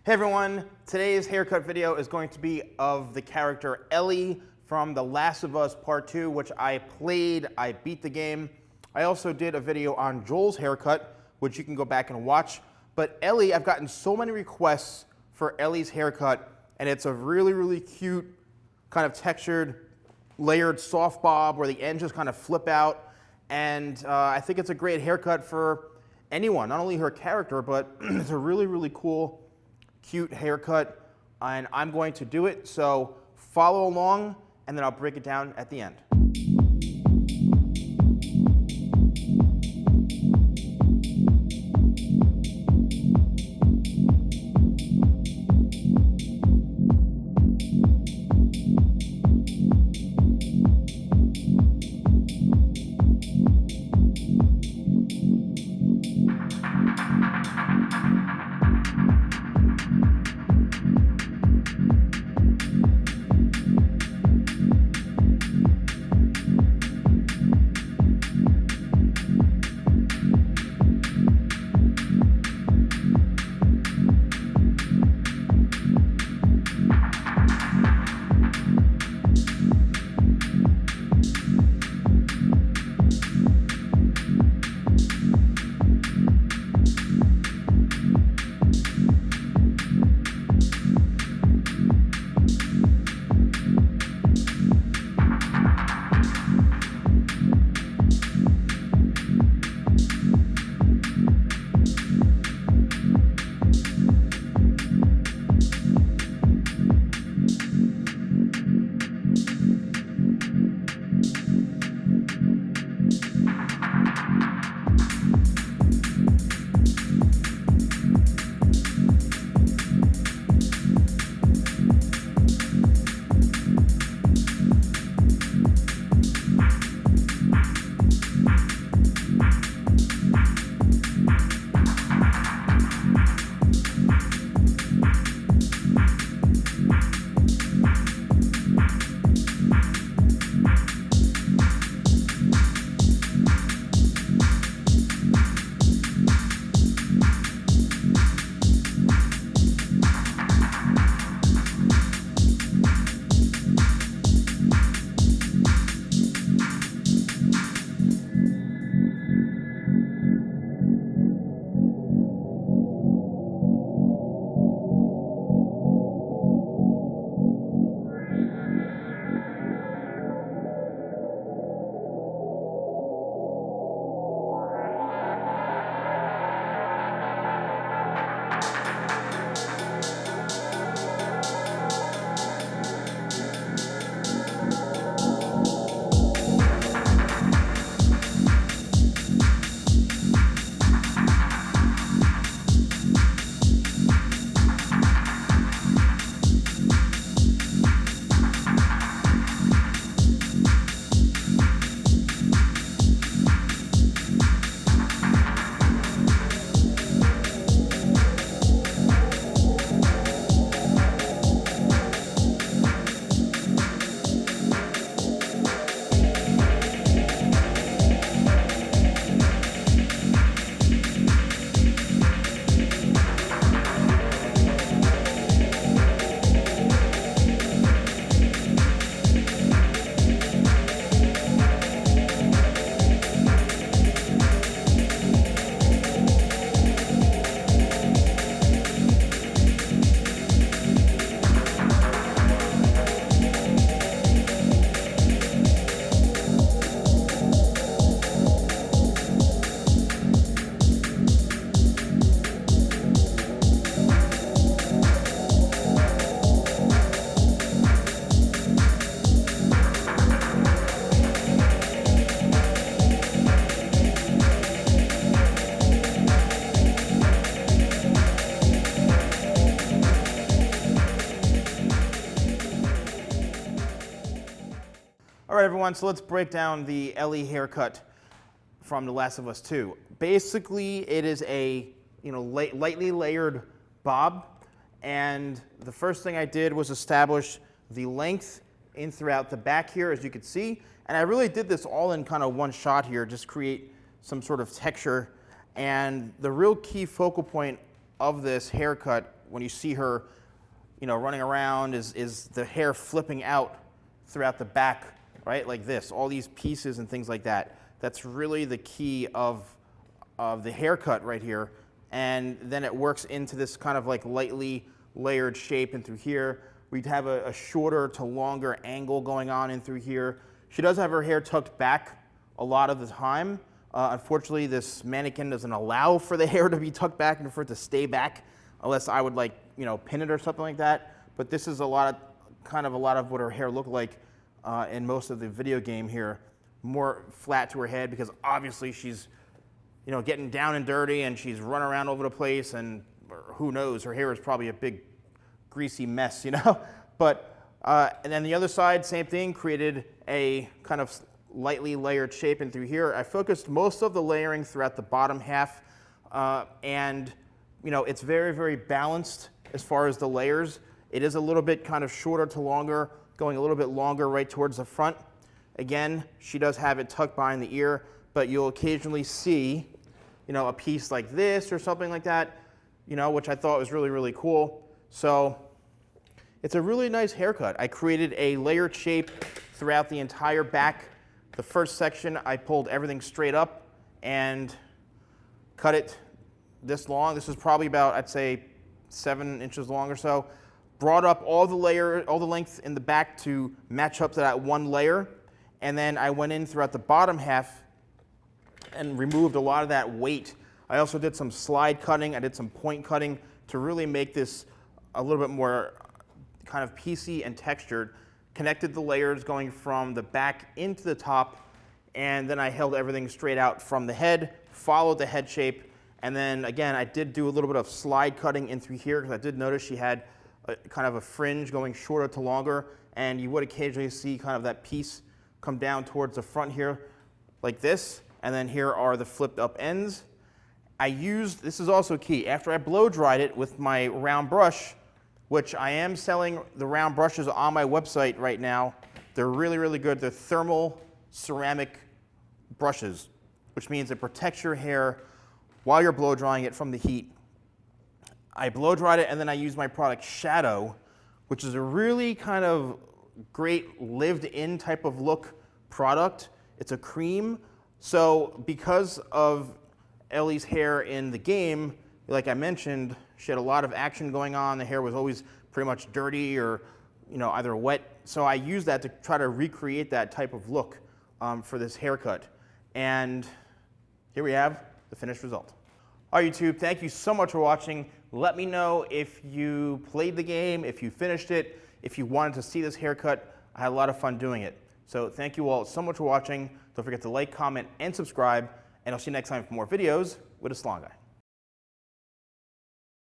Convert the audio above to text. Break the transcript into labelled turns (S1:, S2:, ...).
S1: Hey everyone, today's haircut video is going to be of the character Ellie from The Last of Us Part 2, which I played, I beat the game. I also did a video on Joel's haircut, which you can go back and watch. But Ellie, I've gotten so many requests for Ellie's haircut, and it's a really, really cute, kind of textured, layered soft bob where the ends just kind of flip out. And I think it's a great haircut for anyone, not only her character, but it's a really, really cool, cute haircut, and I'm going to do it. So follow along, and then I'll break it down at the end. All right, everyone, so let's break down the Ellie haircut from The Last of Us 2. Basically, it is a lightly layered bob, and the first thing I did was establish the length in throughout the back here, as you can see, and I really did this all in kind of one shot here, just create some sort of texture, and the real key focal point of this haircut when you see her, running around, is the hair flipping out throughout the back, right? Like this, all these pieces and things like that. That's really the key of the haircut right here. And then it works into this kind of like lightly layered shape in through here. We'd have a shorter to longer angle going on in through here. She does have her hair tucked back a lot of the time. Unfortunately, this mannequin doesn't allow for the hair to be tucked back and for it to stay back, unless I would pin it or something like that. But this is a lot of what her hair looked like in most of the video game here. More flat to her head because obviously she's, getting down and dirty and she's running around over the place, and who knows, her hair is probably a big greasy mess, But, and then the other side, same thing, created a kind of lightly layered shape in through here. I focused most of the layering throughout the bottom half, and it's very, very balanced as far as the layers. It is a little bit kind of shorter to longer, going a little bit longer right towards the front. Again, she does have it tucked behind the ear, but you'll occasionally see, a piece like this or something like that, which I thought was really, really cool. So it's a really nice haircut. I created a layered shape throughout the entire back. The first section, I pulled everything straight up and cut it this long. This is probably about, I'd say, 7 inches long or so. Brought up all the length in the back to match up to that one layer. And then I went in throughout the bottom half and removed a lot of that weight. I also did some slide cutting. I did some point cutting to really make this a little bit more kind of piecey and textured. Connected the layers going from the back into the top, and then I held everything straight out from the head, followed the head shape, and then again I did do a little bit of slide cutting in through here because I did notice she had kind of a fringe going shorter to longer, and you would occasionally see kind of that piece come down towards the front here like this, and then here are the flipped up ends. This is also key, after I blow dried it with my round brush, which I am selling the round brushes on my website right now. They're really, really good. They're thermal ceramic brushes, which means it protects your hair while you're blow drying it from the heat. I blow dried it, and then I use my product Shadow, which is a really kind of great lived-in type of look product. It's a cream. So because of Ellie's hair in the game, like I mentioned, she had a lot of action going on. The hair was always pretty much dirty or, either wet. So I used that to try to recreate that type of look for this haircut. And here we have the finished result. All right, YouTube, thank you so much for watching. Let me know if you played the game, if you finished it, if you wanted to see this haircut. I had a lot of fun doing it. So thank you all so much for watching. Don't forget to like, comment, and subscribe. And I'll see you next time for more videos with the Salon Guy.